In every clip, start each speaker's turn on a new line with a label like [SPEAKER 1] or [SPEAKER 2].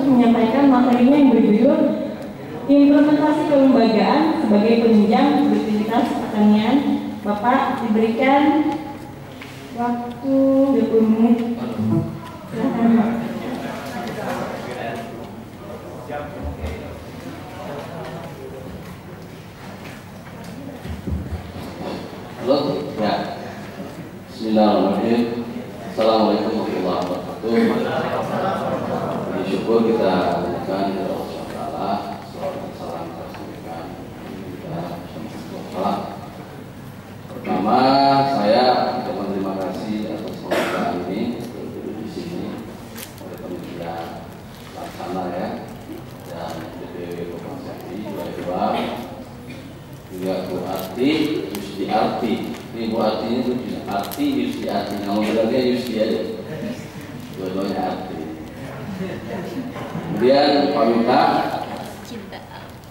[SPEAKER 1] menyampaikan materinya yang berjudul Implementasi Kelembagaan sebagai Penunjang Produktivitas Pertanian. Bapak diberikan waktu 20 menit. Silakan, Pak.
[SPEAKER 2] Halo, ya. Bismillahirrahmanirrahim. Assalamualaikum warahmatullahi wabarakatuh. Syukur kita lakukan kepada Allah SWT. Selamat salam kita sampaikan. Pertama, saya ucapkan terima kasih atas pembukaan ini berdiri di sini oleh panitia pelaksana ya dan DPW Komposisi dua juga Bu Arti, Yusdiarti. Ini Bu Arti ini tuh Arti, Yusdiarti. Nama bilangnya Yusdi aja. Dua-duanya Arti. Kemudian Pak Mita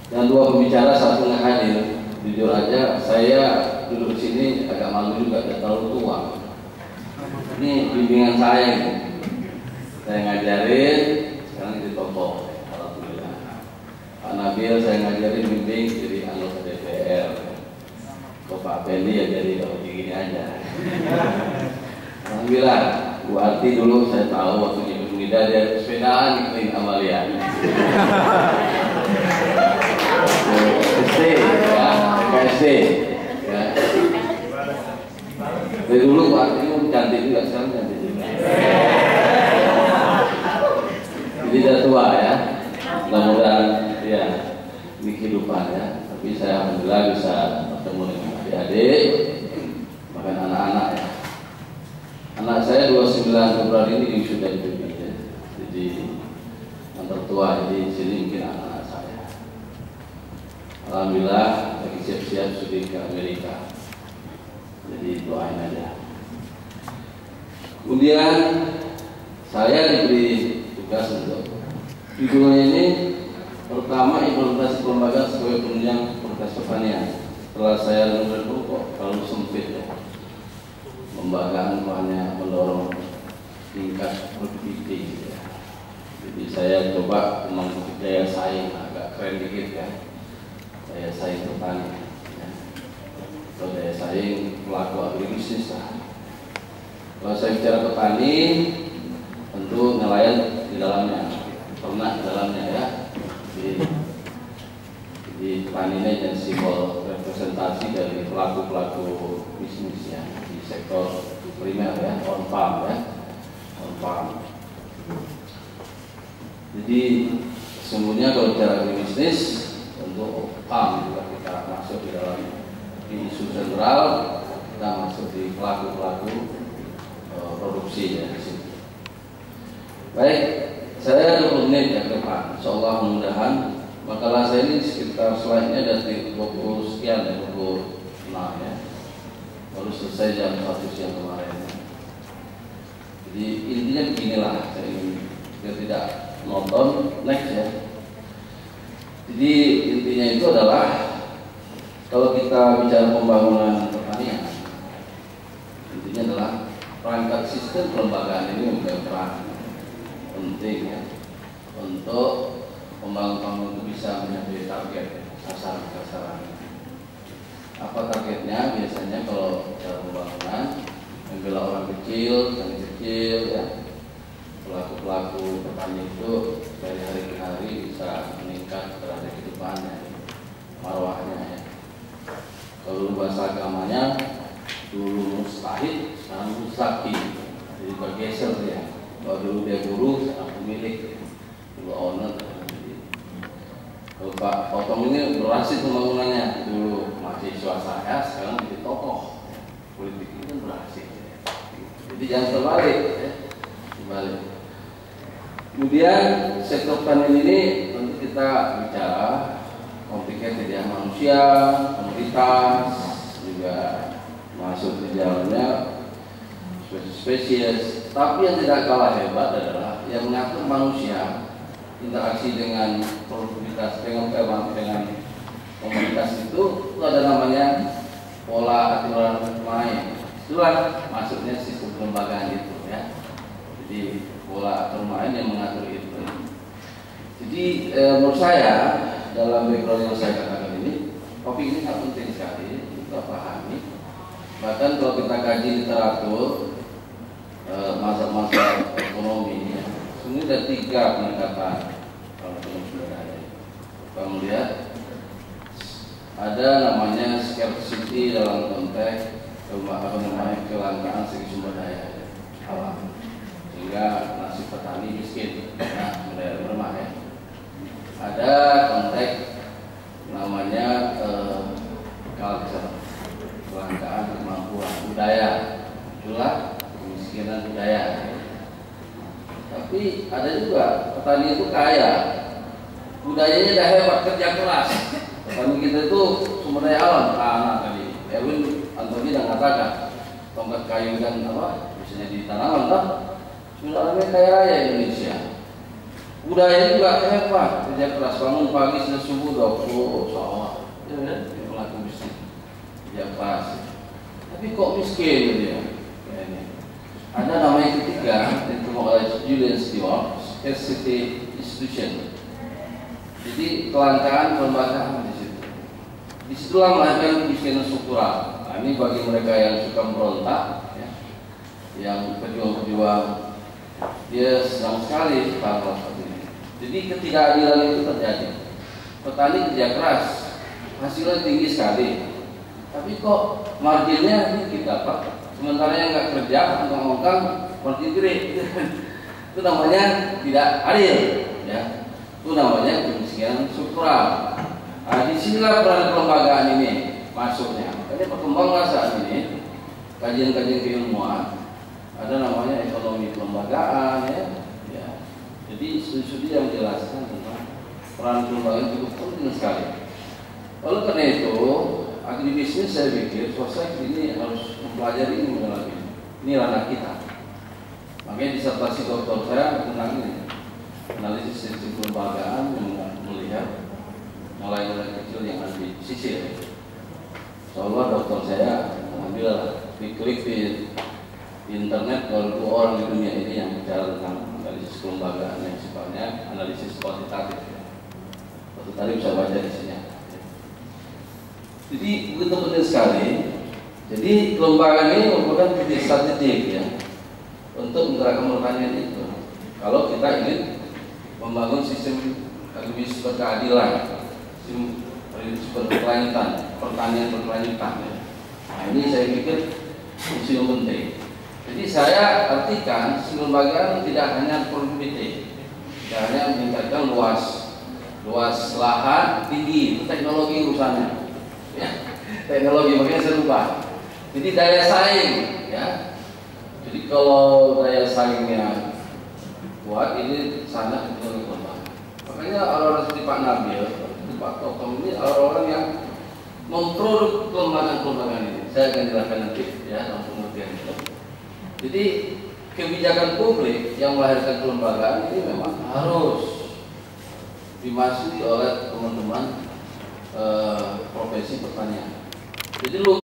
[SPEAKER 2] dan dua pembicara satu nggak hadir. Jujur aja, saya duduk di sini agak malu juga, tidak terlalu tua. Ini bimbingan saya ini. Saya ngajarin, sekarang jadi tokoh. Alhamdulillah. Pak Nabil saya ngajarin bimbing jadi anggota DPR. Kok Pak Pendi ya jadi gini aja. Alhamdulillah. Bu Arti dulu saya tahu waktu di Mida dia sepedaan di Amalia. SD ya, KSD ya. Dari dulu Bu Arti itu cantik juga, sekarang cantik juga. Jadi sudah tua ya. Mudah-mudahan ya ini kehidupan ya. Tapi saya alhamdulillah bisa bertemu dengan adik-adik, bahkan anak-anak ya. Anak saya 29 Februari ini sudah hidup ya. Jadi yang tertua di sini mungkin anak-anak saya. Alhamdulillah lagi siap-siap studi ke Amerika. Jadi doain aja. Kemudian saya diberi tugas untuk judulnya ini pertama implementasi kelembagaan sebagai penunjang produktivitas pertanian. Setelah saya dengar kok terlalu sempit ya. Lembagaan hanya mendorong tingkat produktivitas gitu ya. Jadi saya coba membangun daya saing agak keren dikit ya. Daya saing petani ya. Atau daya saing pelaku agribisnis lah. Kalau saya bicara petani, tentu nelayan di dalamnya, ternak di dalamnya ya. Jadi petani ini jadi simbol representasi dari pelaku-pelaku bisnis ya di sektor primer ya, on farm ya, on farm. Jadi sesungguhnya kalau bicara bisnis untuk farm juga kita masuk di dalam di isu sentral, kita masuk di pelaku-pelaku produksi ya di sini. Baik, saya 20 menit ya ke depan. Insyaallah mudah-mudahan makalah saya ini sekitar slide-nya dari 20 sekian ya, 26 ya. Baru selesai jam 1 siang kemarin. Jadi intinya beginilah, saya ingin biar tidak nonton next ya. Jadi intinya itu adalah kalau kita bicara pembangunan pertanian, intinya adalah perangkat sistem kelembagaan ini mempunyai peran penting ya untuk pembangunan itu bisa mencapai target sasaran-sasaran. Apa targetnya? Biasanya kalau dalam pembangunan membela orang kecil, petani kecil ya, pelaku-pelaku petani itu dari hari ke hari bisa meningkat terhadap kehidupannya, marwahnya ya. Kalau bahasa agamanya dulu mustahid, sekarang mustaqi, jadi bergeser ya. Kalau dulu dia guru, sekarang pemilik, dulu owner. Kalau Pak Potong ini berhasil pembangunannya, dulu mahasiswa saya, sekarang jadi tokoh politik itu kan berhasil. Jadi jangan terbalik, ya. Terbalik. Kemudian sektor pertanian ini tentu kita bicara complicated ya, manusia, komoditas, juga masuk di dalamnya spesies. Tapi yang tidak kalah hebat adalah yang mengatur manusia, interaksi dengan produktivitas, dengan komunitas itu ada namanya pola aturan main. Itulah maksudnya sistem kelembagaan itu ya. Jadi pola aturan main yang mengatur itu. Jadi menurut saya dalam background yang saya katakan ini, topik ini sangat penting sekali kita pahami. Bahkan kalau kita kaji literatur masa-masa ekonomi, sebenarnya ada 3 pendekatan kalau sebenarnya. Kita melihat ada namanya scarcity dalam konteks kelangkaan segi sumber daya alam, sehingga nasib petani miskin, bermah ya. Ada konteks namanya culture, kelangkaan kemampuan budaya, itulah kemiskinan budaya. Tapi ada juga petani itu kaya, budayanya dah hebat, kerja keras. Petani kita itu sumber daya alam, tanah tadi. Erwin Antoni dan katakan tongkat kayu dan apa bisa jadi tanaman, tak? Sebenarnya kaya raya Indonesia. Budaya juga hebat, kerja keras, bangun pagi sudah subuh 20 sawah, ya kan? Melakukan bisnis, kerja keras. Tapi kok miskin dia? Kayaknya. Ada nama yang ketiga, itu oleh Julian Stewart, scarcity institution. Jadi kelangkaan kelembagaan di situ. Disitulah melahirkan kemiskinan struktural. Nah, ini bagi mereka yang suka memberontak, ya, yang pejuang-pejuang, dia senang sekali hal seperti ini. Jadi ketidakadilan itu terjadi. Petani kerja keras, hasilnya tinggi sekali, tapi kok marginnya dikit dapat. Sementara yang nggak kerja, ngomong-ngomong, margin gede. Itu namanya tidak adil, ya. Itu namanya kemiskinan struktural. Nah, disinilah peran kelembagaan ini masuknya. Jadi perkembangan saat ini kajian-kajian keilmuan ada namanya ekonomi kelembagaan, ya. Jadi studi-studi yang menjelaskan tentang peran kelembagaan cukup penting sekali. Oleh karena itu, agribisnis saya pikir swasta ini harus mempelajari ini mengenai ini. Ini ranah kita. Makanya disertasi doktor saya tentang ini, analisis sistem kelembagaan yang melihat mulai dari kecil yang ada di sisir. Soalnya dokter saya mengambil klik di internet baru 2 orang di dunia ini yang bicara tentang analisis kelembagaan yang sifatnya analisis kuantitatif. Waktu tadi bisa baca di sini. Jadi begitu penting sekali. Jadi kelembagaan ini merupakan titik statistik ya untuk menggerakkan pertanian itu. Kalau kita ingin membangun sistem agribisnis berkeadilan, berkelanjutan, pertanian berkelanjutan. Nah, ini saya pikir fungsi yang penting. Jadi saya artikan kelembagaan tidak hanya produktivitas, tidak hanya meningkatkan luas lahan tinggi, teknologi urusannya, ya. Teknologi makanya saya lupa. Jadi daya saing, ya. Jadi kalau daya saingnya kuat, ini sangat diperlukan kelembagaan. Makanya orang-orang seperti Pak Nabil, Pak Tokom ini orang-orang yang memproduk kelembagaan ini. Saya akan jelaskan nanti ya dalam pengertian itu. Jadi kebijakan publik yang melahirkan kelembagaan ini memang harus dimasuki oleh teman-teman profesi pertanian. Jadi